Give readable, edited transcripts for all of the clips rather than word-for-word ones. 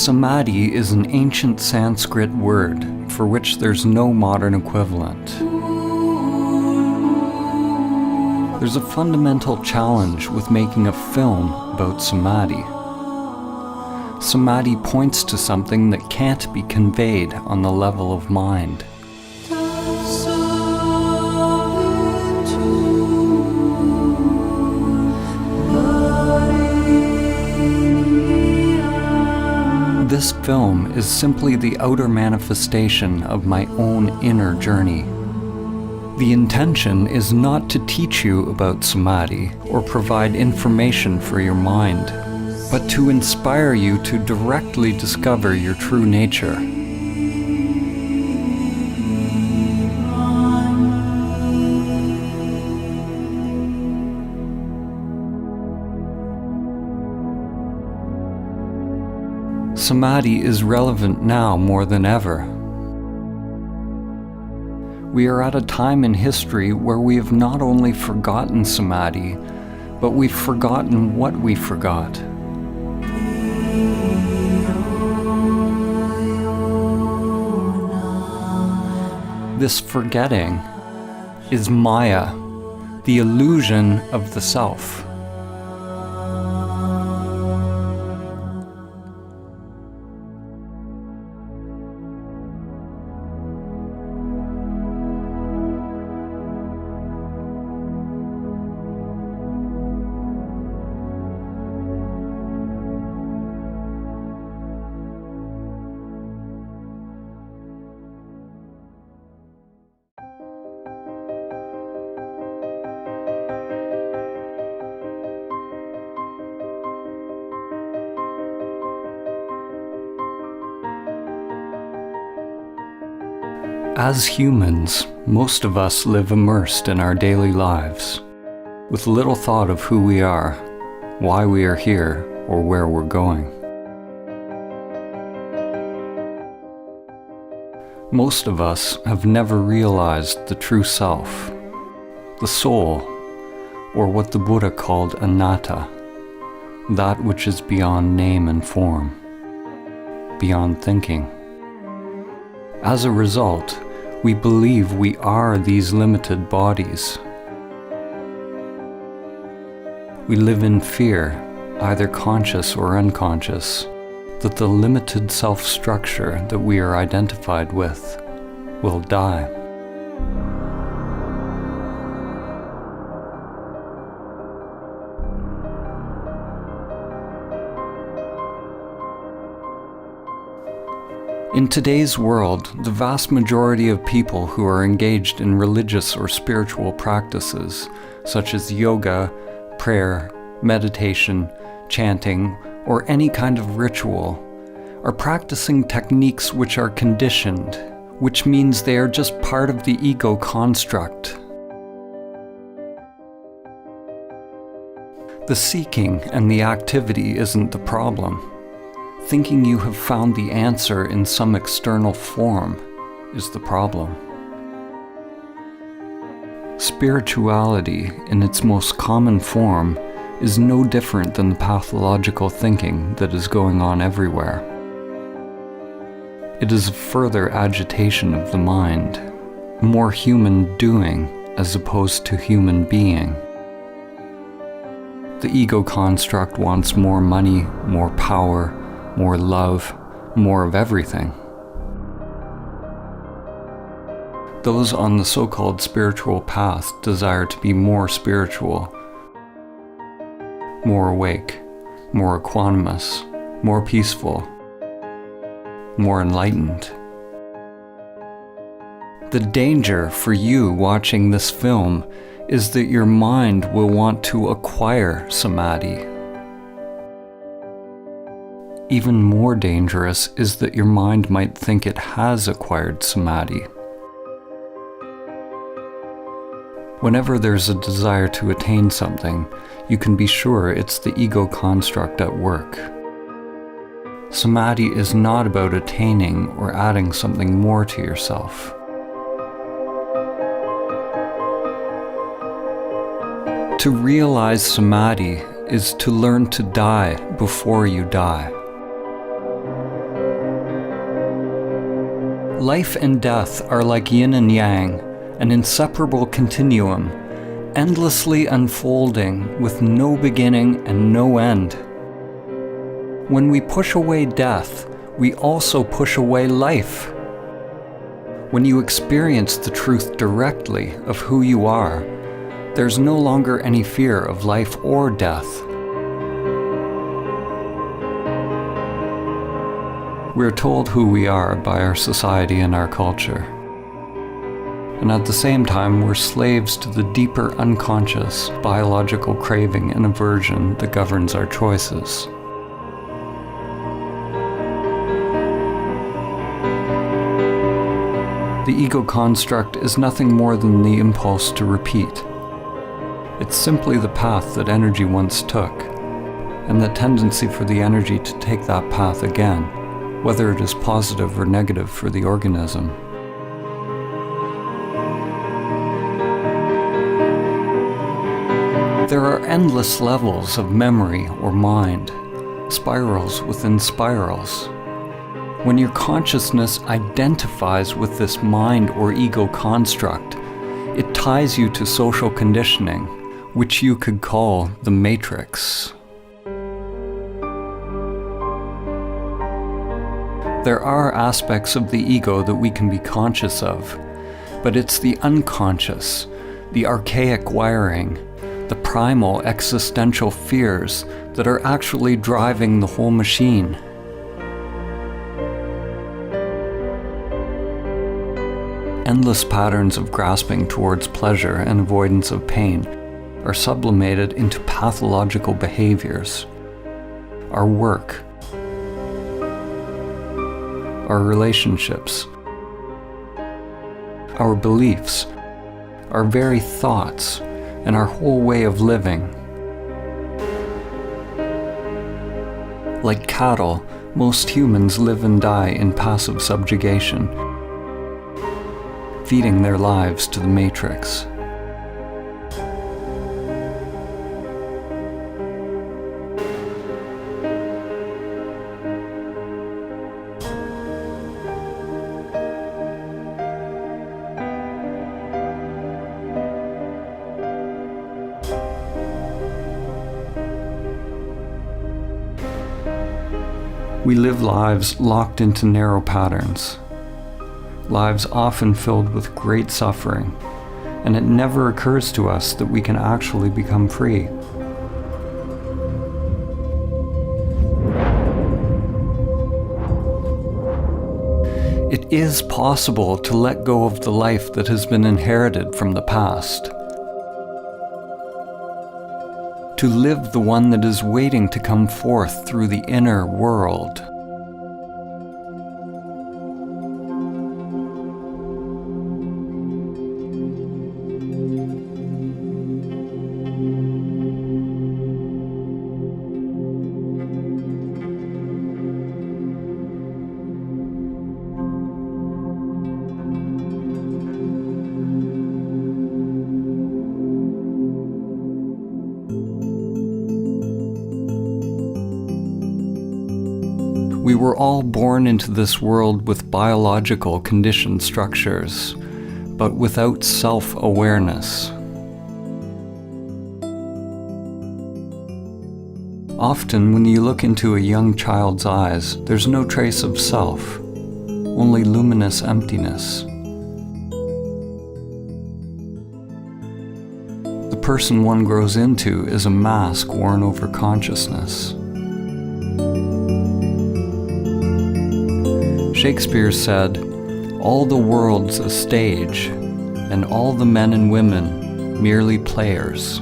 Samadhi is an ancient Sanskrit word for which there's no modern equivalent. There's a fundamental challenge with making a film about Samadhi. Samadhi points to something that can't be conveyed on the level of mind. This film is simply the outer manifestation of my own inner journey. The intention is not to teach you about Samadhi or provide information for your mind, but to inspire you to directly discover your true nature. Samadhi is relevant now more than ever. We are at a time in history where we have not only forgotten Samadhi, but we've forgotten what we forgot. This forgetting is Maya, the illusion of the self. As humans, most of us live immersed in our daily lives, with little thought of who we are, why we are here, or where we're going. Most of us have never realized the true self, the soul, or what the Buddha called anatta, that which is beyond name and form, beyond thinking. As a result, we believe we are these limited bodies. We live in fear, either conscious or unconscious, that the limited self-structure that we are identified with will die. In today's world, the vast majority of people who are engaged in religious or spiritual practices, such as yoga, prayer, meditation, chanting, or any kind of ritual, are practicing techniques which are conditioned, which means they are just part of the ego construct. The seeking and the activity isn't the problem. Thinking you have found the answer in some external form is the problem. Spirituality, in its most common form, is no different than the pathological thinking that is going on everywhere. It is a further agitation of the mind, more human doing as opposed to human being. The ego construct wants more money, more power, more love, more of everything. Those on the so-called spiritual path desire to be more spiritual, more awake, more equanimous, more peaceful, more enlightened. The danger for you watching this film is that your mind will want to acquire Samadhi. Even more dangerous is that your mind might think it has acquired Samadhi. Whenever there's a desire to attain something, you can be sure it's the ego construct at work. Samadhi is not about attaining or adding something more to yourself. To realize Samadhi is to learn to die before you die. Life and death are like yin and yang, an inseparable continuum, endlessly unfolding with no beginning and no end. When we push away death, we also push away life. When you experience the truth directly of who you are, there's no longer any fear of life or death. We're told who we are by our society and our culture. And at the same time, we're slaves to the deeper unconscious biological craving and aversion that governs our choices. The ego construct is nothing more than the impulse to repeat. It's simply the path that energy once took, and the tendency for the energy to take that path again, whether it is positive or negative for the organism. There are endless levels of memory or mind, spirals within spirals. When your consciousness identifies with this mind or ego construct, it ties you to social conditioning, which you could call the matrix. There are aspects of the ego that we can be conscious of, but it's the unconscious, the archaic wiring, the primal existential fears that are actually driving the whole machine. Endless patterns of grasping towards pleasure and avoidance of pain are sublimated into pathological behaviors. Our work, our relationships, our beliefs, our very thoughts, and our whole way of living. Like cattle, most humans live and die in passive subjugation, feeding their lives to the matrix. We live lives locked into narrow patterns, lives often filled with great suffering, and it never occurs to us that we can actually become free. It is possible to let go of the life that has been inherited from the past, to live the one that is waiting to come forth through the inner world. We were all born into this world with biological conditioned structures, but without self-awareness. Often, when you look into a young child's eyes, there's no trace of self, only luminous emptiness. The person one grows into is a mask worn over consciousness. Shakespeare said, "All the world's a stage, and all the men and women merely players."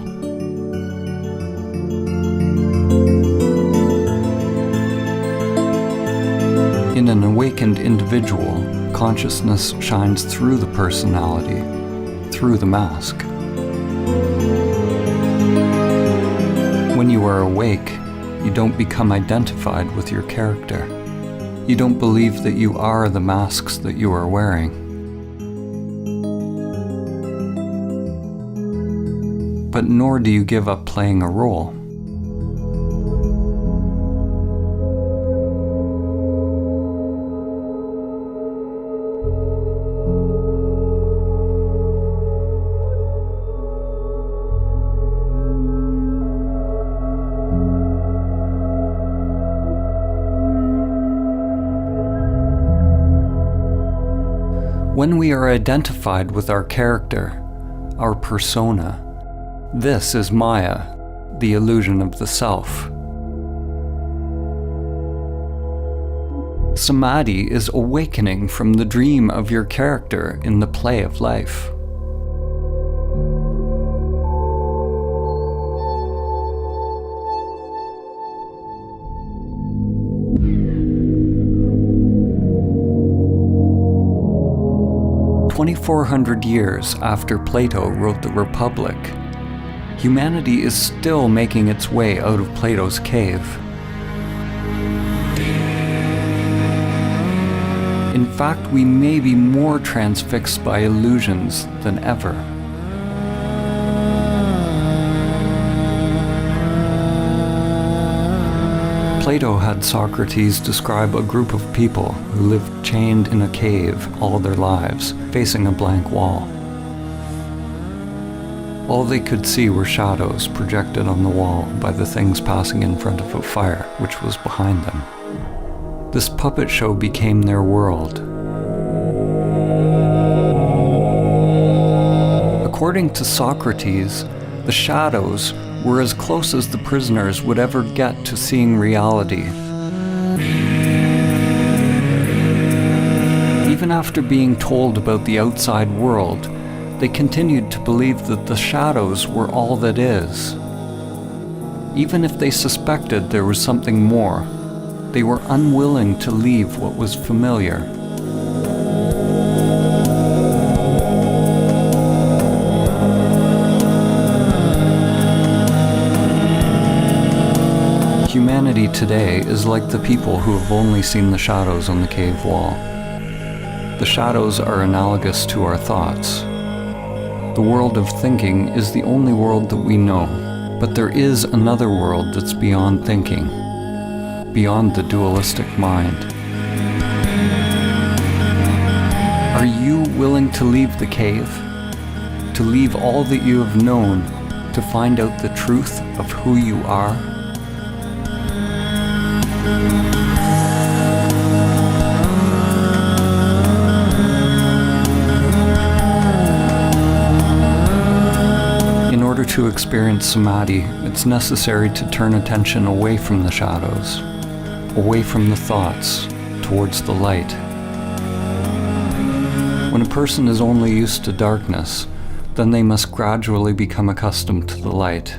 In an awakened individual, consciousness shines through the personality, through the mask. When you are awake, you don't become identified with your character. You don't believe that you are the masks that you are wearing. But nor do you give up playing a role. When we are identified with our character, our persona, this is Maya, the illusion of the self. Samadhi is awakening from the dream of your character in the play of life. "2,400 years after Plato wrote the Republic, humanity is still making its way out of Plato's cave. In fact, we may be more transfixed by illusions than ever. Plato had Socrates describe a group of people who lived chained in a cave all their lives, facing a blank wall. All they could see were shadows projected on the wall by the things passing in front of a fire which was behind them. This puppet show became their world. According to Socrates, the shadows were as close as the prisoners would ever get to seeing reality. Even after being told about the outside world, they continued to believe that the shadows were all that is. Even if they suspected there was something more, they were unwilling to leave what was familiar. Humanity today is like the people who have only seen the shadows on the cave wall. The shadows are analogous to our thoughts. The world of thinking is the only world that we know, but there is another world that's beyond thinking, beyond the dualistic mind. Are you willing to leave the cave? To leave all that you have known to find out the truth of who you are? In order to experience Samadhi, it's necessary to turn attention away from the shadows, away from the thoughts, towards the light. When a person is only used to darkness, then they must gradually become accustomed to the light.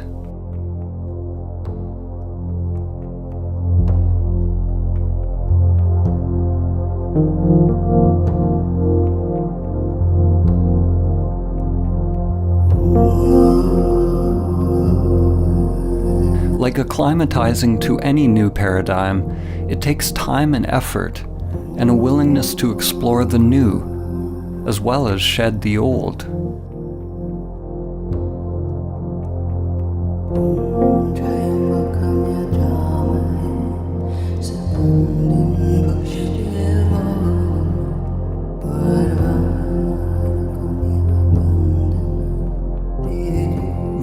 Like acclimatizing to any new paradigm, it takes time and effort, and a willingness to explore the new, as well as shed the old.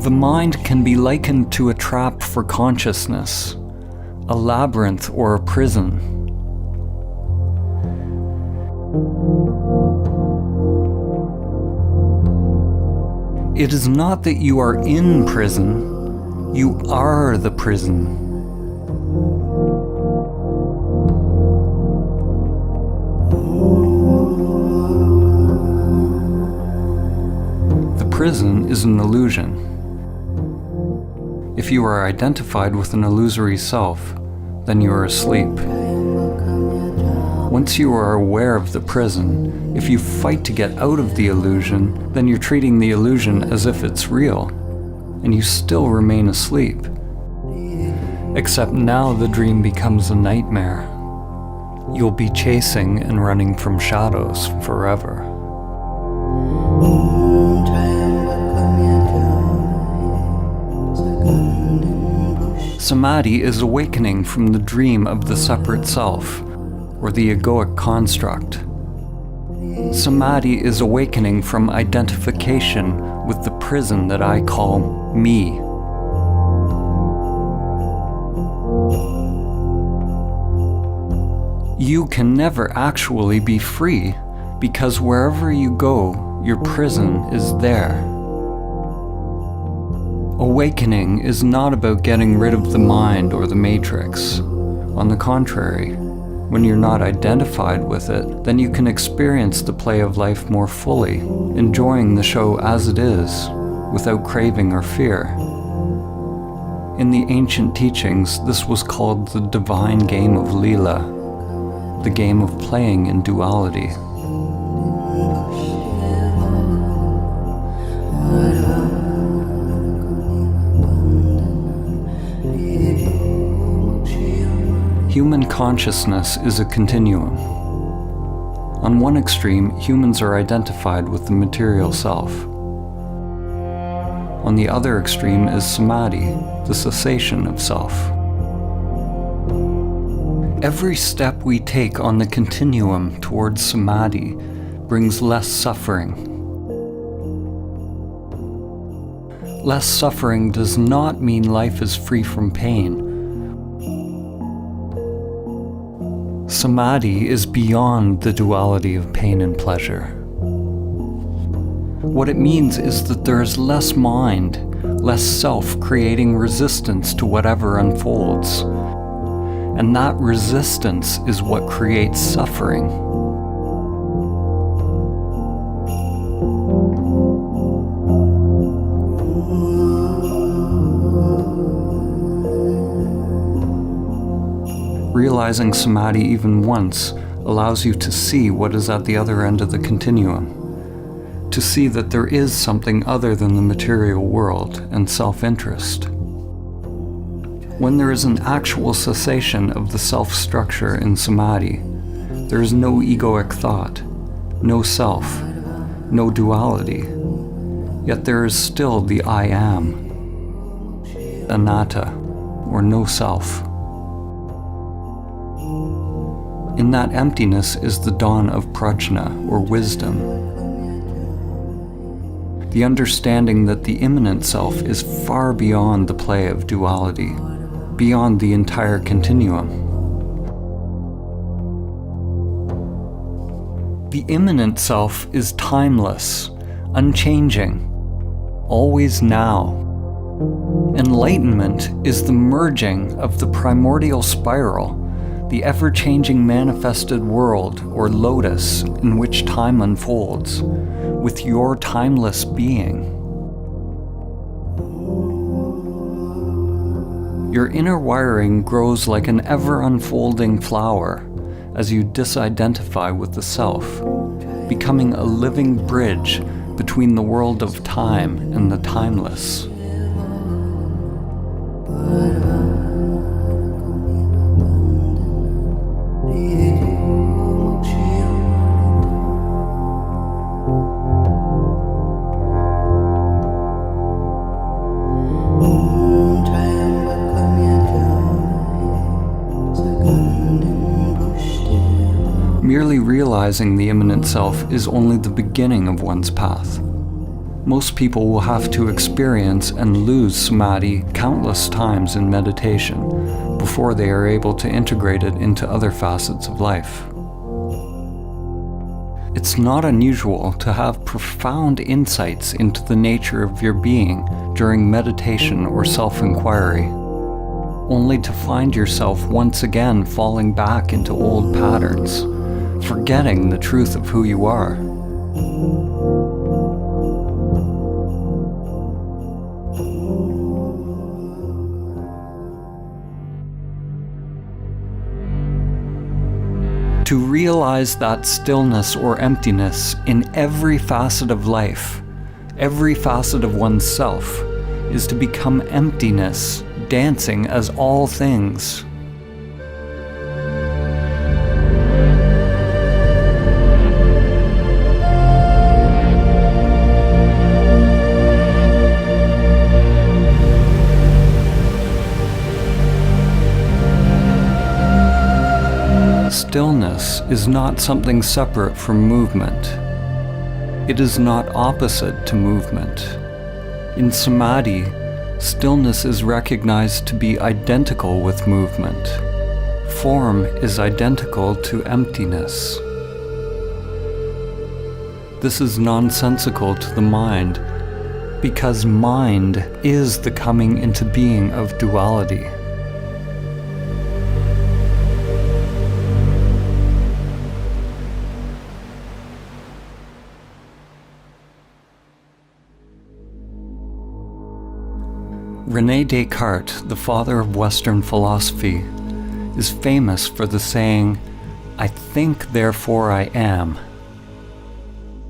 The mind can be likened to a trap for consciousness, a labyrinth or a prison. It is not that you are in prison, you are the prison. The prison is an illusion. If you are identified with an illusory self, then you are asleep. Once you are aware of the prison, if you fight to get out of the illusion, then you're treating the illusion as if it's real, and you still remain asleep. Except now the dream becomes a nightmare. You'll be chasing and running from shadows forever. Samadhi is awakening from the dream of the separate self, or the egoic construct. Samadhi is awakening from identification with the prison that I call me. You can never actually be free because wherever you go, your prison is there. Awakening is not about getting rid of the mind or the matrix. On the contrary, when you're not identified with it, then you can experience the play of life more fully, enjoying the show as it is, without craving or fear. In the ancient teachings, this was called the divine game of Leela, the game of playing in duality. Human consciousness is a continuum. On one extreme, humans are identified with the material self. On the other extreme is Samadhi, the cessation of self. Every step we take on the continuum towards Samadhi brings less suffering. Less suffering does not mean life is free from pain. Samadhi is beyond the duality of pain and pleasure. What it means is that there is less mind, less self creating resistance to whatever unfolds. And that resistance is what creates suffering. Realizing Samadhi even once allows you to see what is at the other end of the continuum, to see that there is something other than the material world and self-interest. When there is an actual cessation of the self-structure in Samadhi, there is no egoic thought, no self, no duality, yet there is still the I am, anatta, or no self. In that emptiness is the dawn of prajna, or wisdom. The understanding that the immanent self is far beyond the play of duality, beyond the entire continuum. The immanent self is timeless, unchanging, always now. Enlightenment is the merging of the primordial spiral, the ever-changing manifested world, or lotus, in which time unfolds, with your timeless being. Your inner wiring grows like an ever-unfolding flower as you disidentify with the self, becoming a living bridge between the world of time and the timeless. Merely realizing the immanent self is only the beginning of one's path. Most people will have to experience and lose Samadhi countless times in meditation before they are able to integrate it into other facets of life. It's not unusual to have profound insights into the nature of your being during meditation or self-inquiry, only to find yourself once again falling back into old patterns, forgetting the truth of who you are. To realize that stillness or emptiness in every facet of life, every facet of oneself, is to become emptiness, dancing as all things. Stillness is not something separate from movement. It is not opposite to movement. In Samadhi, stillness is recognized to be identical with movement. Form is identical to emptiness. this is nonsensical to the mind, because mind is the coming into being of duality. René Descartes, the father of Western philosophy, is famous for the saying, "I think, therefore I am."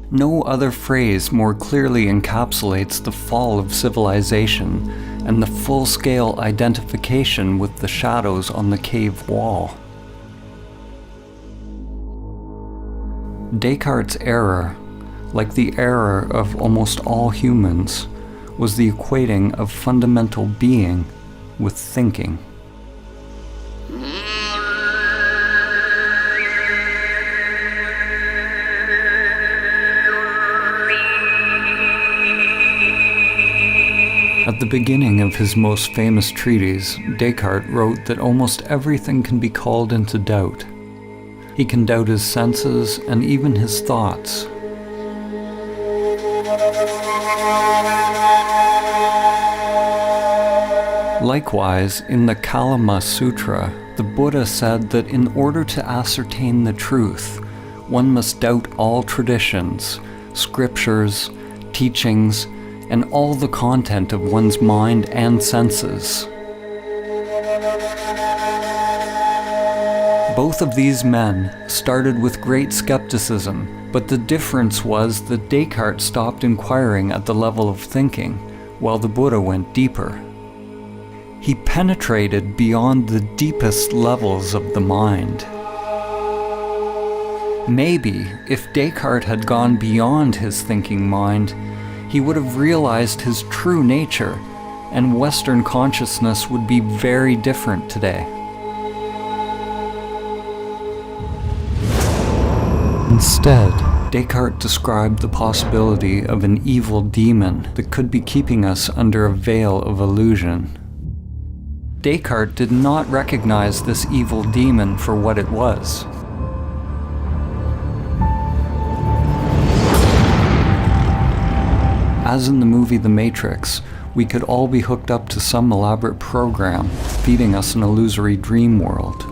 No other phrase more clearly encapsulates the fall of civilization and the full-scale identification with the shadows on the cave wall. Descartes' error, like the error of almost all humans, was the equating of fundamental being with thinking. At the beginning of his most famous treatise, Descartes wrote that almost everything can be called into doubt. He can doubt his senses and even his thoughts. Likewise, in the Kalama Sutra, the Buddha said that in order to ascertain the truth, one must doubt all traditions, scriptures, teachings, and all the content of one's mind and senses. Both of these men started with great skepticism, but the difference was that Descartes stopped inquiring at the level of thinking, while the Buddha went deeper. He penetrated beyond the deepest levels of the mind. Maybe, if Descartes had gone beyond his thinking mind, he would have realized his true nature, and Western consciousness would be very different today. Instead, Descartes described the possibility of an evil demon that could be keeping us under a veil of illusion. Descartes did not recognize this evil demon for what it was. As in the movie The Matrix, we could all be hooked up to some elaborate program, feeding us an illusory dream world.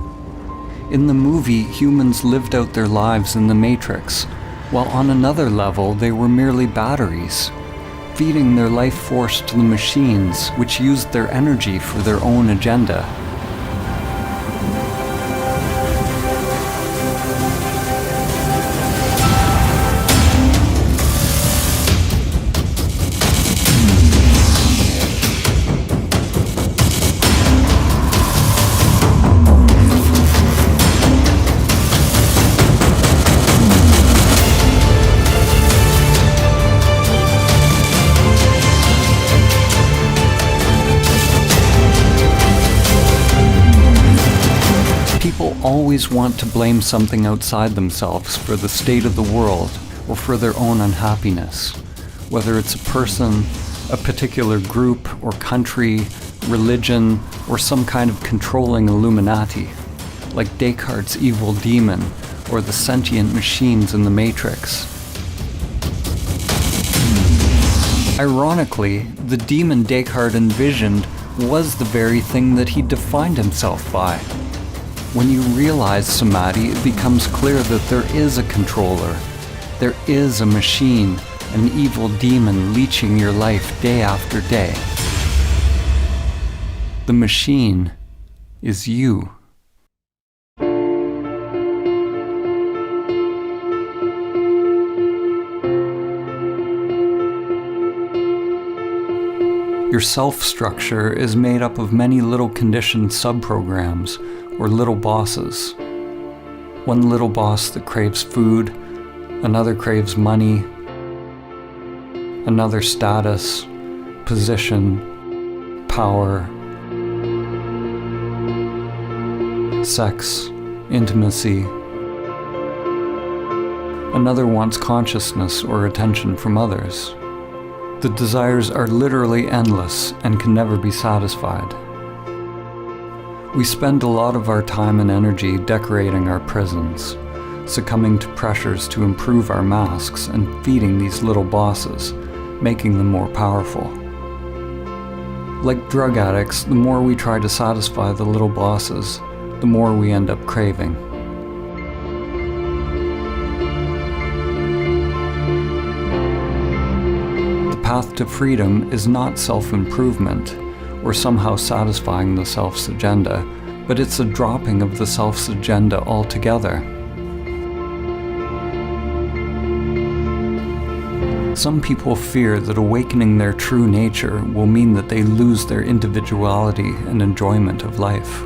In the movie, humans lived out their lives in the Matrix, while on another level they were merely batteries, feeding their life force to the machines, which used their energy for their own agenda. Always want to blame something outside themselves for the state of the world or for their own unhappiness, whether it's a person, a particular group or country, religion, or some kind of controlling Illuminati, like Descartes' evil demon or the sentient machines in the Matrix. Ironically, the demon Descartes envisioned was the very thing that he defined himself by. When you realize Samadhi, it becomes clear that there is a controller. There is a machine, an evil demon leeching your life day after day. The machine is you. Your self-structure is made up of many little conditioned subprograms, or little bosses. One little boss that craves food, another craves money, another status, position, power, sex, intimacy. Another wants consciousness or attention from others. The desires are literally endless and can never be satisfied. We spend a lot of our time and energy decorating our prisons, succumbing to pressures to improve our masks and feeding these little bosses, making them more powerful. Like drug addicts, the more we try to satisfy the little bosses, the more we end up craving. The path to freedom is not self-improvement, or somehow satisfying the self's agenda, but it's a dropping of the self's agenda altogether. Some people fear that awakening their true nature will mean that they lose their individuality and enjoyment of life.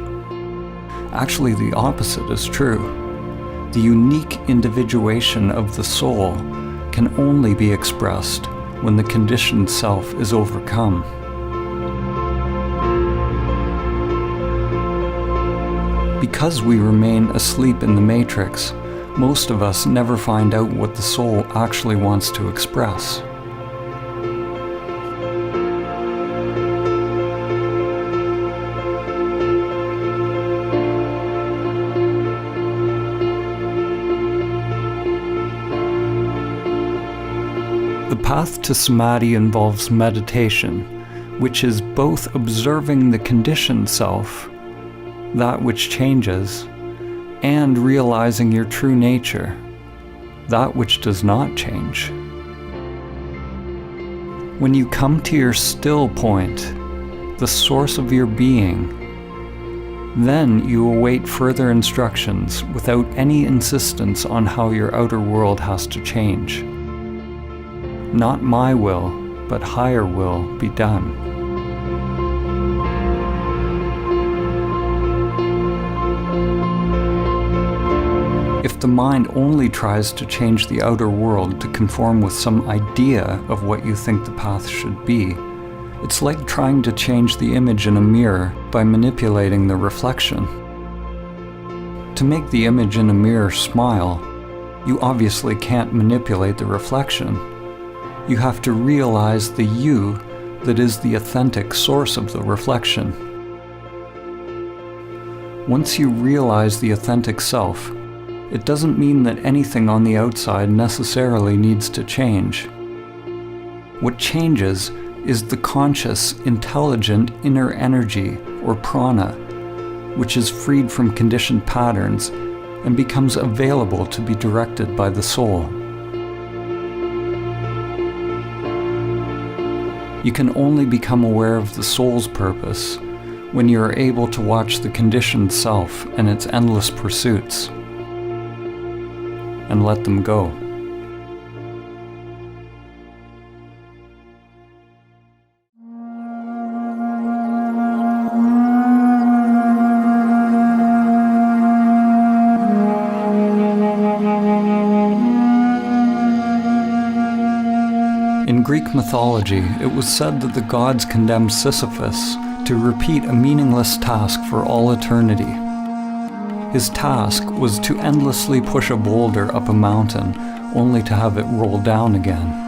Actually, the opposite is true. The unique individuation of the soul can only be expressed when the conditioned self is overcome. Because we remain asleep in the matrix, most of us never find out what the soul actually wants to express. The path to Samadhi involves meditation, which is both observing the conditioned self, that which changes, and realizing your true nature, that which does not change. When you come to your still point, the source of your being, then you await further instructions without any insistence on how your outer world has to change. Not my will, but higher will be done. If the mind only tries to change the outer world to conform with some idea of what you think the path should be, it's like trying to change the image in a mirror by manipulating the reflection. To make the image in a mirror smile, you obviously can't manipulate the reflection. You have to realize the you that is the authentic source of the reflection. Once you realize the authentic self, it doesn't mean that anything on the outside necessarily needs to change. What changes is the conscious, intelligent inner energy, or prana, which is freed from conditioned patterns and becomes available to be directed by the soul. You can only become aware of the soul's purpose when you are able to watch the conditioned self and its endless pursuits, and let them go. In Greek mythology, it was said that the gods condemned Sisyphus to repeat a meaningless task for all eternity. His task was to endlessly push a boulder up a mountain, only to have it roll down again.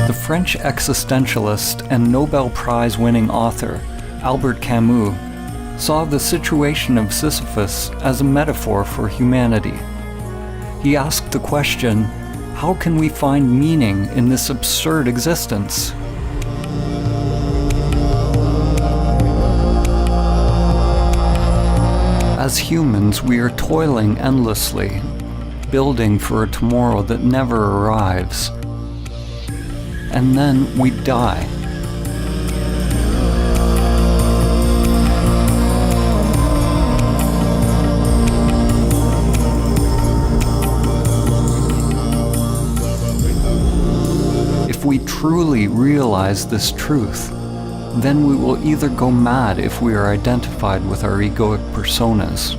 The French existentialist and Nobel Prize-winning author, Albert Camus, saw the situation of Sisyphus as a metaphor for humanity. He asked the question, how can we find meaning in this absurd existence? As humans, we are toiling endlessly, building for a tomorrow that never arrives. And then we die. If we truly realize this truth, then we will either go mad if we are identified with our egoic personas,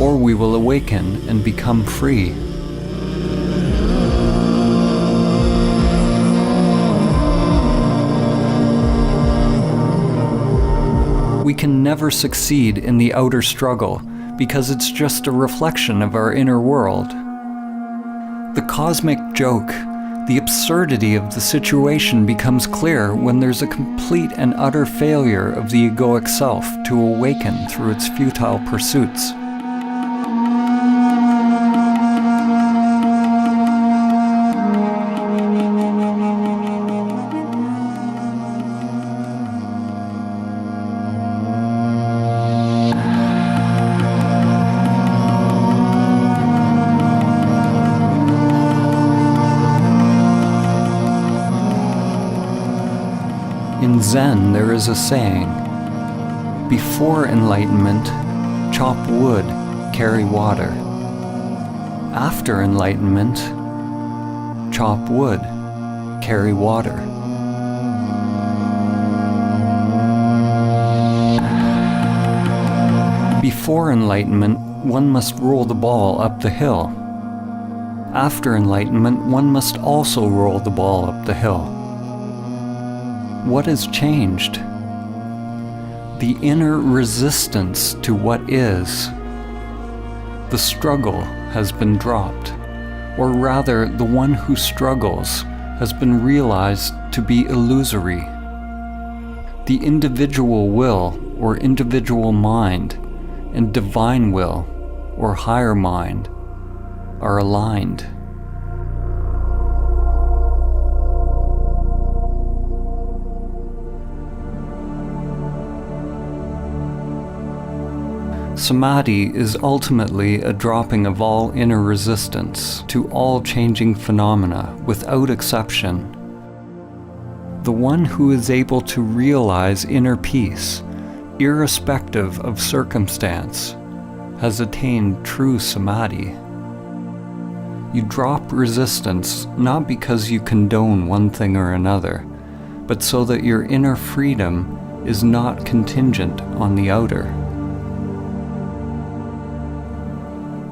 or we will awaken and become free. We can never succeed in the outer struggle because it's just a reflection of our inner world. The cosmic joke, the absurdity of the situation becomes clear when there's a complete and utter failure of the egoic self to awaken through its futile pursuits. In Zen, there is a saying, before enlightenment, chop wood, carry water. After enlightenment, chop wood, carry water. Before enlightenment, one must roll the ball up the hill. After enlightenment, one must also roll the ball up the hill. What has changed? The inner resistance to what is. The struggle has been dropped, or rather, the one who struggles has been realized to be illusory. The individual will, or individual mind, and divine will, or higher mind, are aligned. Samadhi is ultimately a dropping of all inner resistance to all changing phenomena without exception. The one who is able to realize inner peace, irrespective of circumstance, has attained true Samadhi. You drop resistance not because you condone one thing or another, but so that your inner freedom is not contingent on the outer.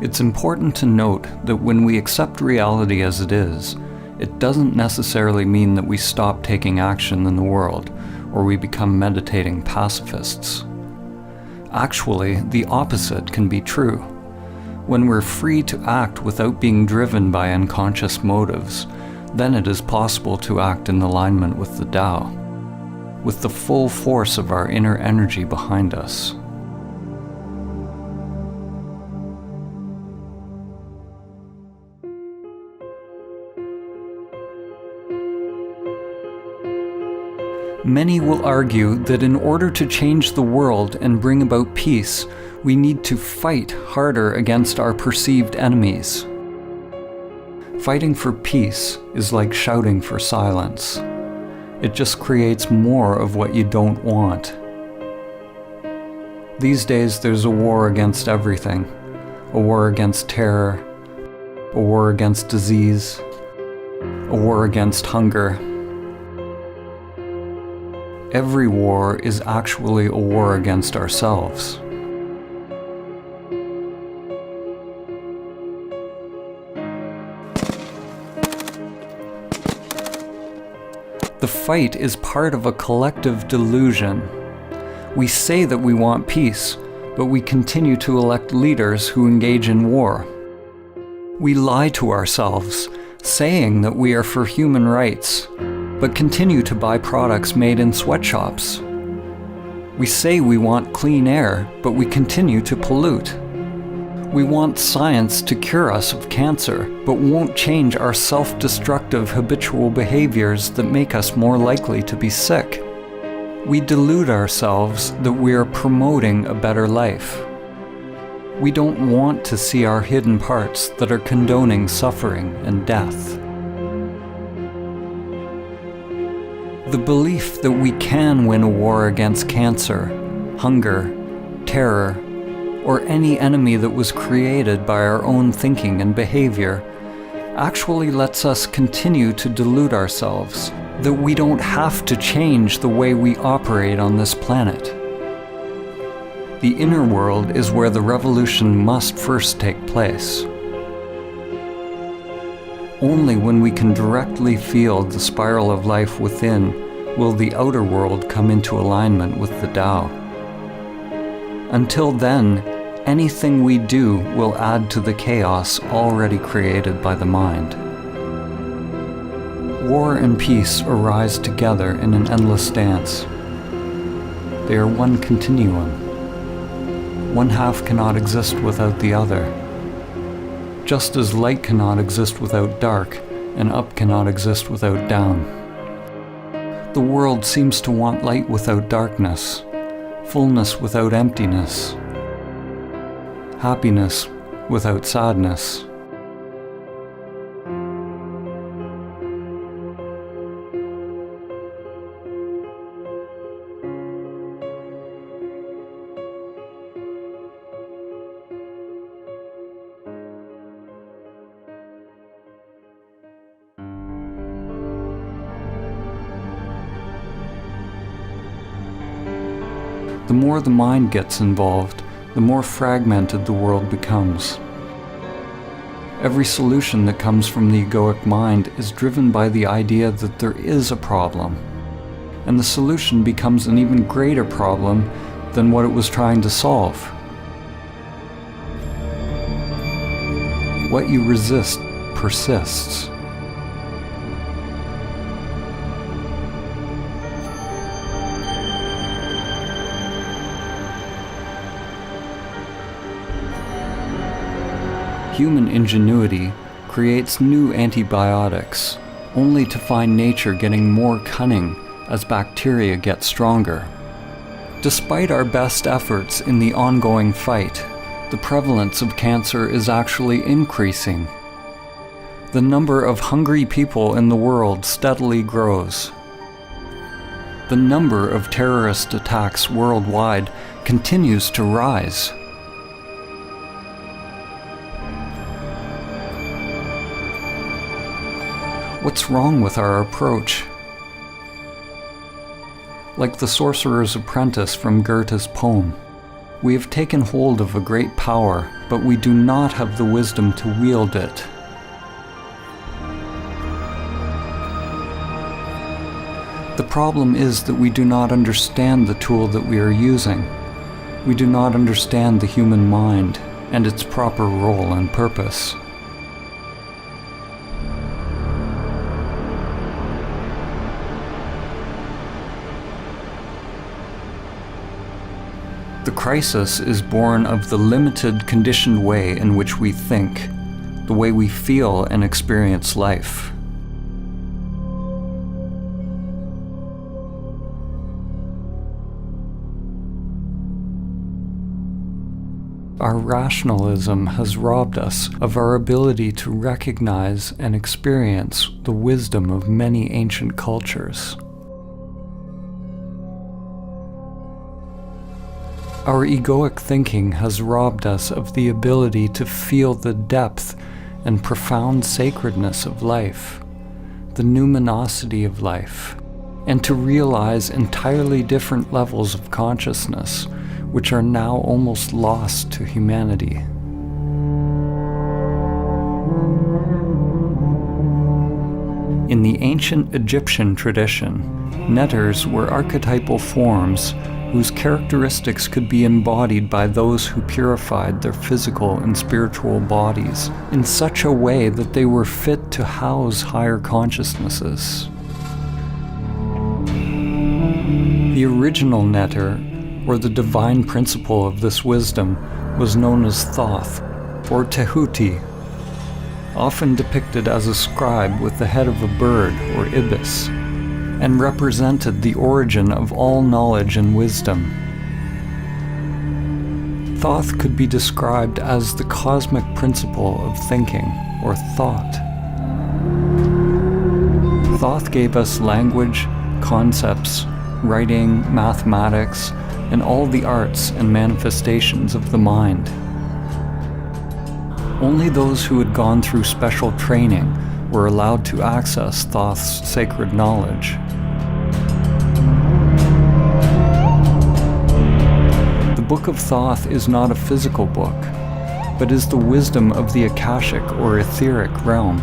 It's important to note that when we accept reality as it is, it doesn't necessarily mean that we stop taking action in the world or we become meditating pacifists. Actually, the opposite can be true. When we're free to act without being driven by unconscious motives, then it is possible to act in alignment with the Tao, with the full force of our inner energy behind us. Many will argue that in order to change the world and bring about peace, we need to fight harder against our perceived enemies. Fighting for peace is like shouting for silence. It just creates more of what you don't want. These days there's a war against everything. A war against terror, a war against disease, a war against hunger. Every war is actually a war against ourselves. The fight is part of a collective delusion. We say that we want peace, but we continue to elect leaders who engage in war. We lie to ourselves, saying that we are for human rights, but continue to buy products made in sweatshops. We say we want clean air, but we continue to pollute. We want science to cure us of cancer, but won't change our self-destructive habitual behaviors that make us more likely to be sick. We delude ourselves that we are promoting a better life. We don't want to see our hidden parts that are condoning suffering and death. The belief that we can win a war against cancer, hunger, terror, or any enemy that was created by our own thinking and behavior actually lets us continue to delude ourselves that we don't have to change the way we operate on this planet. The inner world is where the revolution must first take place. Only when we can directly feel the spiral of life within will the outer world come into alignment with the Tao. Until then, anything we do will add to the chaos already created by the mind. War and peace arise together in an endless dance. They are one continuum. One half cannot exist without the other. Just as light cannot exist without dark, and up cannot exist without down. The world seems to want light without darkness, fullness without emptiness, happiness without sadness. The more the mind gets involved, the more fragmented the world becomes. Every solution that comes from the egoic mind is driven by the idea that there is a problem, and the solution becomes an even greater problem than what it was trying to solve. What you resist persists. Human ingenuity creates new antibiotics, only to find nature getting more cunning as bacteria get stronger. Despite our best efforts in the ongoing fight, the prevalence of cancer is actually increasing. The number of hungry people in the world steadily grows. The number of terrorist attacks worldwide continues to rise. What's wrong with our approach? Like the sorcerer's apprentice from Goethe's poem, we have taken hold of a great power, but we do not have the wisdom to wield it. The problem is that we do not understand the tool that we are using. We do not understand the human mind and its proper role and purpose. The crisis is born of the limited, conditioned way in which we think, the way we feel and experience life. Our rationalism has robbed us of our ability to recognize and experience the wisdom of many ancient cultures. Our egoic thinking has robbed us of the ability to feel the depth and profound sacredness of life, the numinosity of life, and to realize entirely different levels of consciousness, which are now almost lost to humanity. In the ancient Egyptian tradition, netters were archetypal forms whose characteristics could be embodied by those who purified their physical and spiritual bodies in such a way that they were fit to house higher consciousnesses. The original netter, or the divine principle of this wisdom, was known as Thoth, or Tehuti, often depicted as a scribe with the head of a bird or ibis, and represented the origin of all knowledge and wisdom. Thoth could be described as the cosmic principle of thinking, or thought. Thoth gave us language, concepts, writing, mathematics, and all the arts and manifestations of the mind. Only those who had gone through special training were allowed to access Thoth's sacred knowledge. The Book of Thoth is not a physical book, but is the wisdom of the Akashic or etheric realm.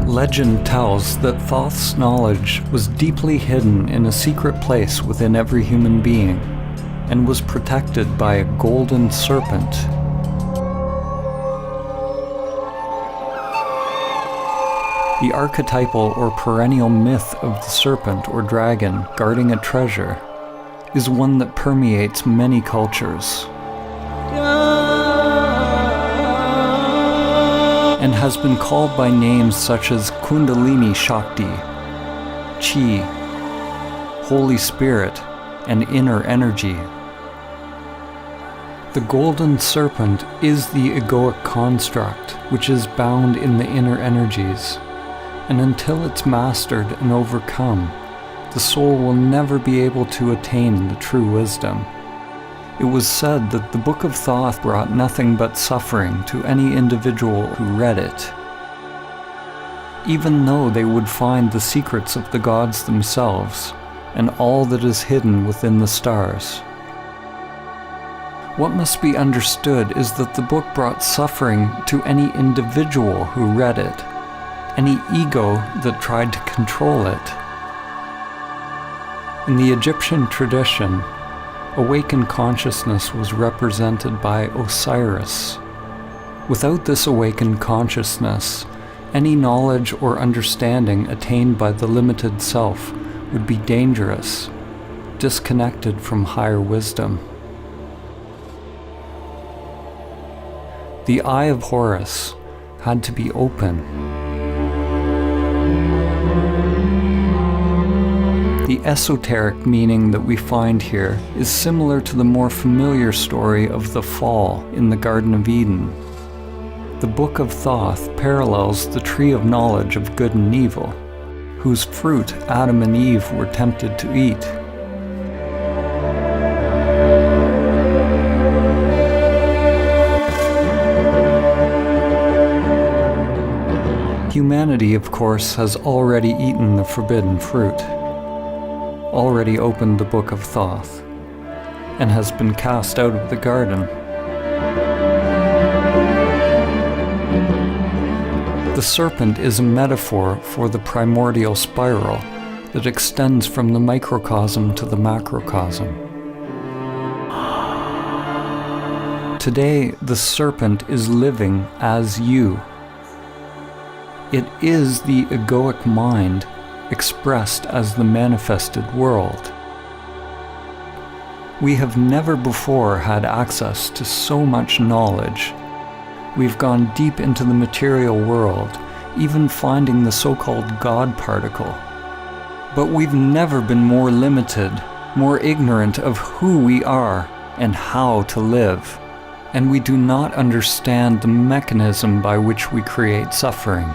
Legend tells that Thoth's knowledge was deeply hidden in a secret place within every human being, and was protected by a golden serpent. The archetypal or perennial myth of the serpent or dragon guarding a treasure is one that permeates many cultures and has been called by names such as Kundalini Shakti, Chi, Holy Spirit, and inner energy. The golden serpent is the egoic construct which is bound in the inner energies, and until it's mastered and overcome, the soul will never be able to attain the true wisdom. It was said that the Book of Thoth brought nothing but suffering to any individual who read it, even though they would find the secrets of the gods themselves and all that is hidden within the stars. What must be understood is that the book brought suffering to any individual who read it, any ego that tried to control it. In the Egyptian tradition, awakened consciousness was represented by Osiris. Without this awakened consciousness, any knowledge or understanding attained by the limited self would be dangerous, disconnected from higher wisdom. The Eye of Horus had to be open. The esoteric meaning that we find here is similar to the more familiar story of the fall in the Garden of Eden. The Book of Thoth parallels the tree of knowledge of good and evil, whose fruit Adam and Eve were tempted to eat. Humanity, of course, has already eaten the forbidden fruit, already opened the Book of Thoth, and has been cast out of the garden. The serpent is a metaphor for the primordial spiral that extends from the microcosm to the macrocosm. Today, the serpent is living as you. It is the egoic mind expressed as the manifested world. We have never before had access to so much knowledge. We've gone deep into the material world, even finding the so-called God particle. But we've never been more limited, more ignorant of who we are and how to live. And we do not understand the mechanism by which we create suffering.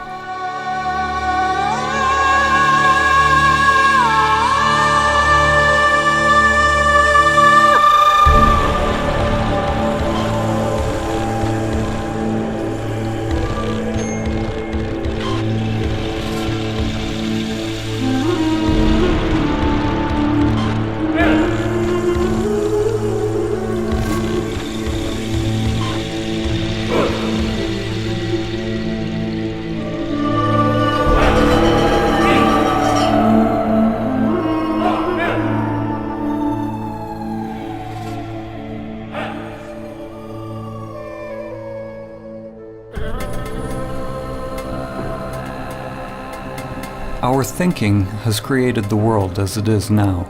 Our thinking has created the world as it is now.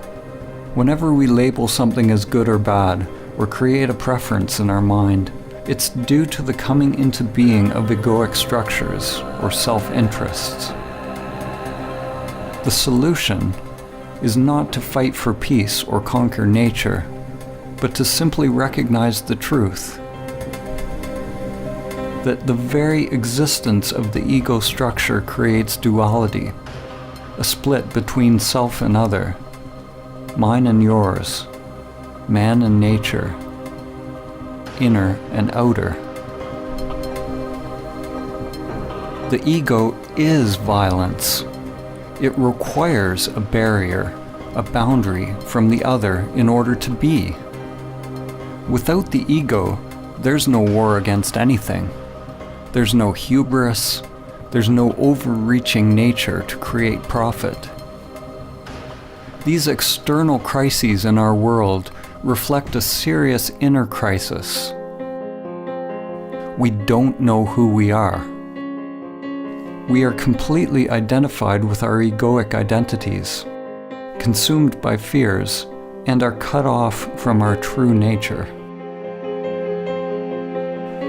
Whenever we label something as good or bad, or create a preference in our mind, it's due to the coming into being of egoic structures or self-interests. The solution is not to fight for peace or conquer nature, but to simply recognize the truth that the very existence of the ego structure creates duality, a split between self and other, mine and yours, man and nature, inner and outer. The ego is violence. It requires a barrier, a boundary from the other in order to be. Without the ego, there's no war against anything. There's no hubris. There's no overreaching nature to create profit. These external crises in our world reflect a serious inner crisis. We don't know who we are. We are completely identified with our egoic identities, consumed by fears, and are cut off from our true nature.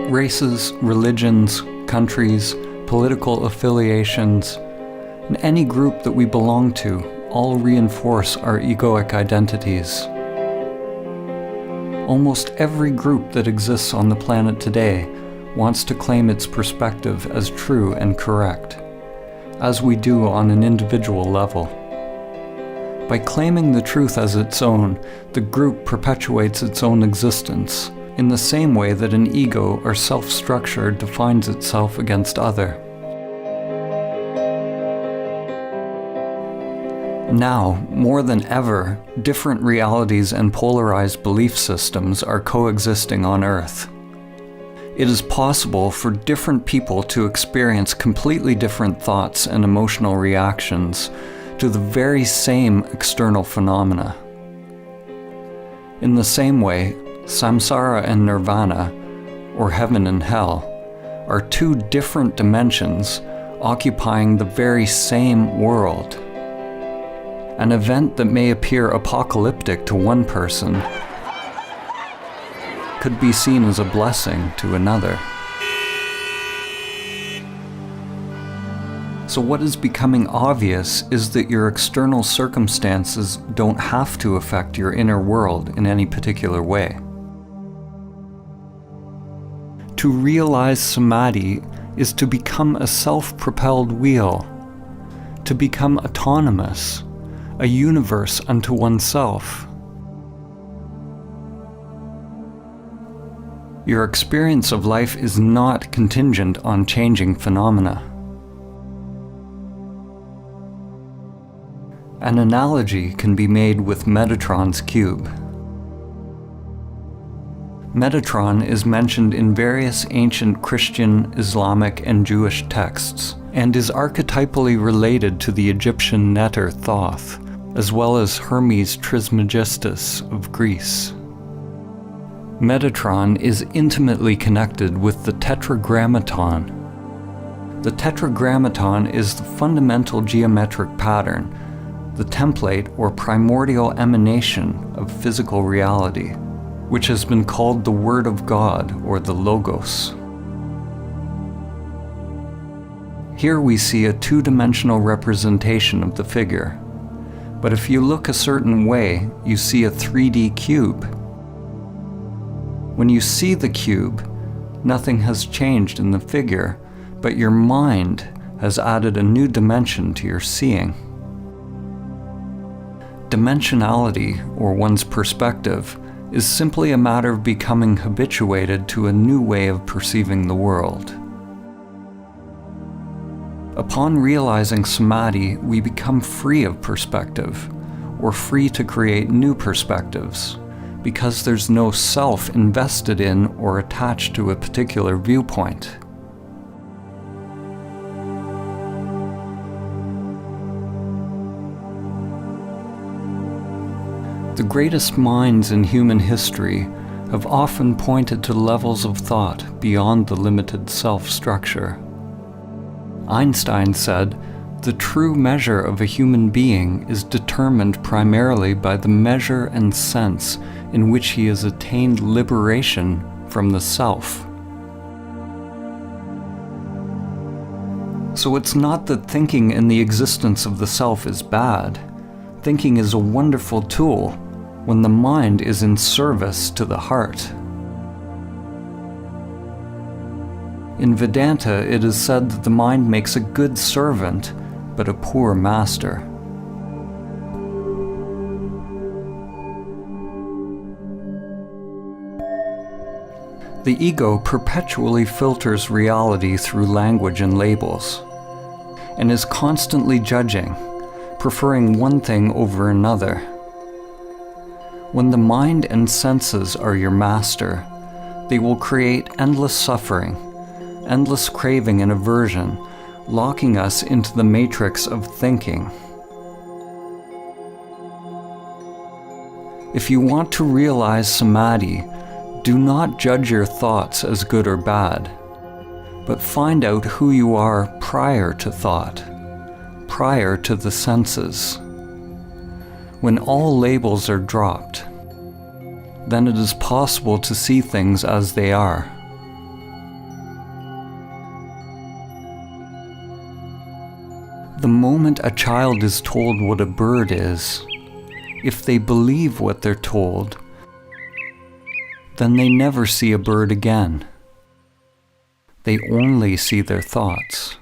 Races, religions, countries, political affiliations, and any group that we belong to all reinforce our egoic identities. Almost every group that exists on the planet today wants to claim its perspective as true and correct, as we do on an individual level. By claiming the truth as its own, the group perpetuates its own existence, in the same way that an ego or self-structure defines itself against other. Now, more than ever, different realities and polarized belief systems are coexisting on Earth. It is possible for different people to experience completely different thoughts and emotional reactions to the very same external phenomena. In the same way, samsara and nirvana, or heaven and hell, are two different dimensions occupying the very same world. An event that may appear apocalyptic to one person could be seen as a blessing to another. So what is becoming obvious is that your external circumstances don't have to affect your inner world in any particular way. To realize Samadhi is to become a self-propelled wheel, to become autonomous, a universe unto oneself. Your experience of life is not contingent on changing phenomena. An analogy can be made with Metatron's cube. Metatron is mentioned in various ancient Christian, Islamic, and Jewish texts, and is archetypally related to the Egyptian neter Thoth, as well as Hermes Trismegistus of Greece. Metatron is intimately connected with the tetragrammaton. The tetragrammaton is the fundamental geometric pattern, the template or primordial emanation of physical reality, which has been called the Word of God or the Logos. Here we see a two-dimensional representation of the figure, but if you look a certain way, you see a 3D cube. When you see the cube, nothing has changed in the figure, but your mind has added a new dimension to your seeing. Dimensionality, or one's perspective, is simply a matter of becoming habituated to a new way of perceiving the world. Upon realizing Samadhi, we become free of perspective, or free to create new perspectives, because there's no self invested in or attached to a particular viewpoint. The greatest minds in human history have often pointed to levels of thought beyond the limited self-structure. Einstein said, "The true measure of a human being is determined primarily by the measure and sense in which he has attained liberation from the self." So it's not that thinking in the existence of the self is bad. Thinking is a wonderful tool when the mind is in service to the heart. In Vedanta, it is said that the mind makes a good servant, but a poor master. The ego perpetually filters reality through language and labels, and is constantly judging, preferring one thing over another. When the mind and senses are your master, they will create endless suffering, endless craving and aversion, locking us into the matrix of thinking. If you want to realize Samadhi, do not judge your thoughts as good or bad, but find out who you are prior to thought, prior to the senses. When all labels are dropped, then it is possible to see things as they are. The moment a child is told what a bird is, if they believe what they're told, then they never see a bird again. They only see their thoughts.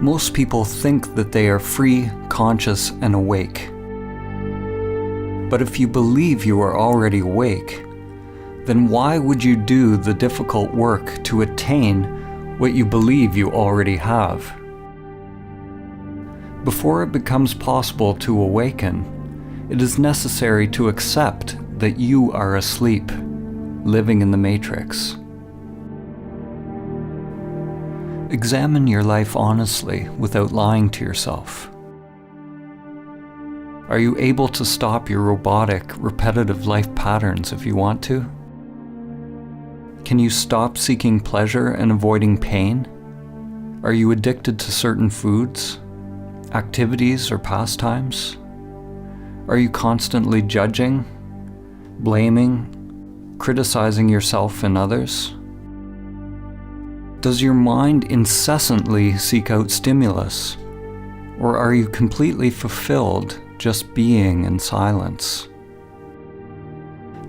Most people think that they are free, conscious, and awake. But if you believe you are already awake, then why would you do the difficult work to attain what you believe you already have? Before it becomes possible to awaken, it is necessary to accept that you are asleep, living in the matrix. Examine your life honestly without lying to yourself. Are you able to stop your robotic, repetitive life patterns if you want to? Can you stop seeking pleasure and avoiding pain? Are you addicted to certain foods, activities, or pastimes? Are you constantly judging, blaming, criticizing yourself and others? Does your mind incessantly seek out stimulus, or are you completely fulfilled just being in silence?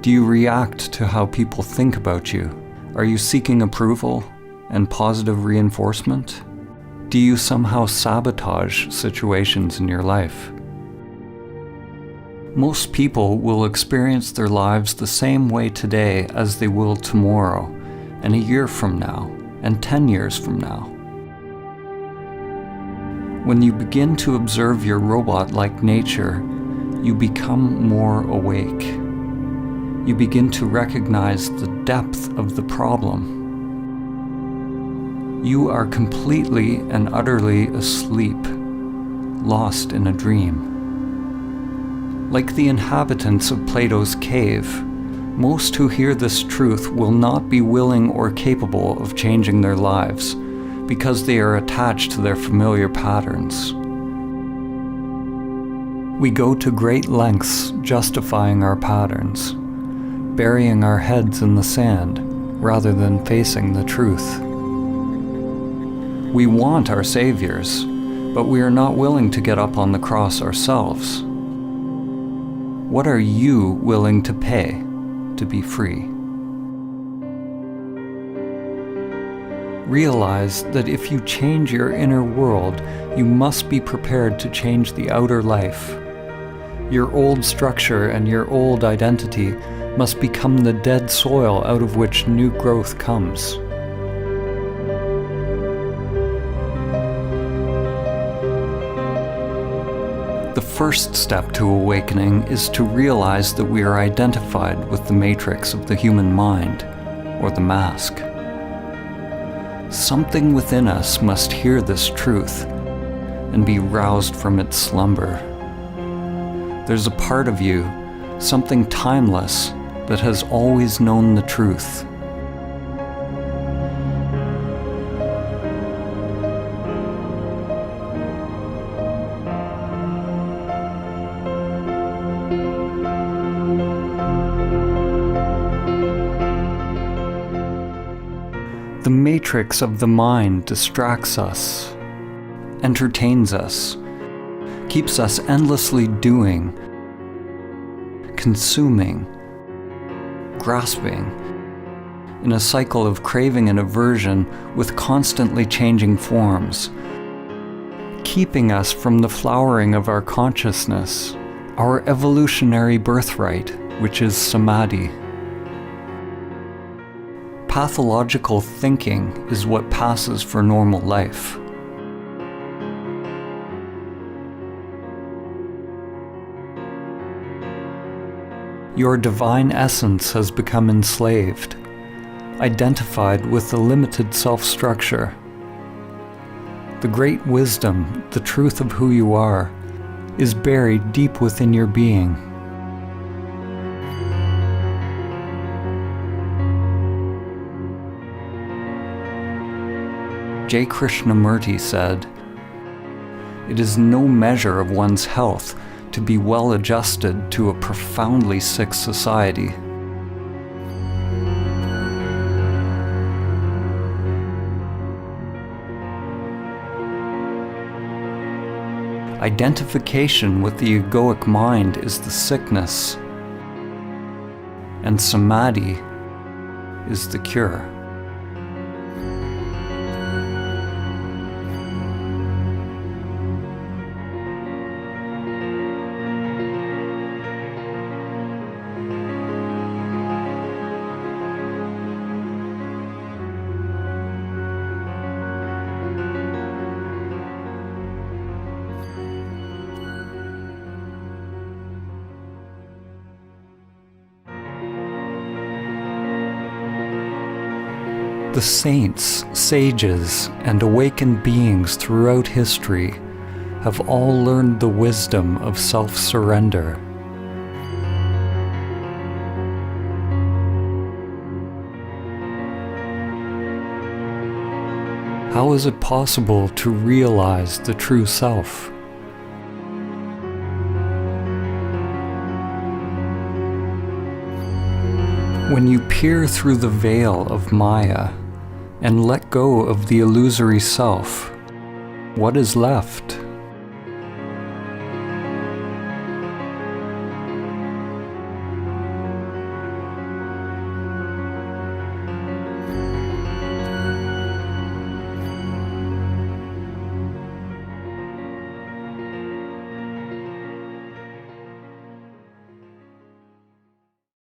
Do you react to how people think about you? Are you seeking approval and positive reinforcement? Do you somehow sabotage situations in your life? Most people will experience their lives the same way today as they will tomorrow, and a year from now, and 10 years from now. When you begin to observe your robot-like nature, you become more awake. You begin to recognize the depth of the problem. You are completely and utterly asleep, lost in a dream. Like the inhabitants of Plato's cave, most who hear this truth will not be willing or capable of changing their lives because they are attached to their familiar patterns. We go to great lengths justifying our patterns, burying our heads in the sand rather than facing the truth. We want our saviors, but we are not willing to get up on the cross ourselves. What are you willing to pay to be free? Realize that if you change your inner world, you must be prepared to change the outer life. Your old structure and your old identity must become the dead soil out of which new growth comes. The first step to awakening is to realize that we are identified with the matrix of the human mind, or the mask. Something within us must hear this truth and be roused from its slumber. There's a part of you, something timeless, that has always known the truth. The matrix of the mind distracts us, entertains us, keeps us endlessly doing, consuming, grasping, in a cycle of craving and aversion with constantly changing forms, keeping us from the flowering of our consciousness, our evolutionary birthright, which is Samadhi. Pathological thinking is what passes for normal life. Your divine essence has become enslaved, identified with the limited self-structure. The great wisdom, the truth of who you are, is buried deep within your being. J. Krishnamurti said, "It is no measure of one's health to be well adjusted to a profoundly sick society." Identification with the egoic mind is the sickness, and Samadhi is the cure. The saints, sages, and awakened beings throughout history have all learned the wisdom of self-surrender. How is it possible to realize the true self? When you peer through the veil of Maya and let go of the illusory self, what is left?